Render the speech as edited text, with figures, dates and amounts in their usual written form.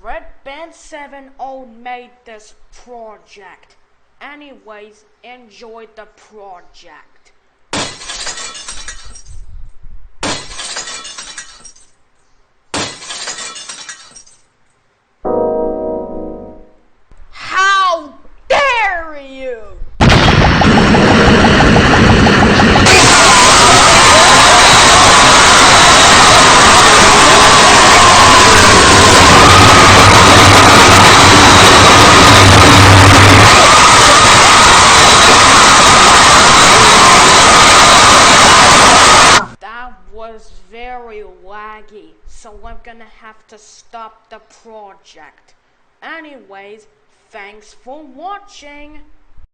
Red Band 70 made this project. Anyways, enjoy the project. How dare you! That was very laggy, so I'm gonna have to stop the project. Anyways, thanks for watching!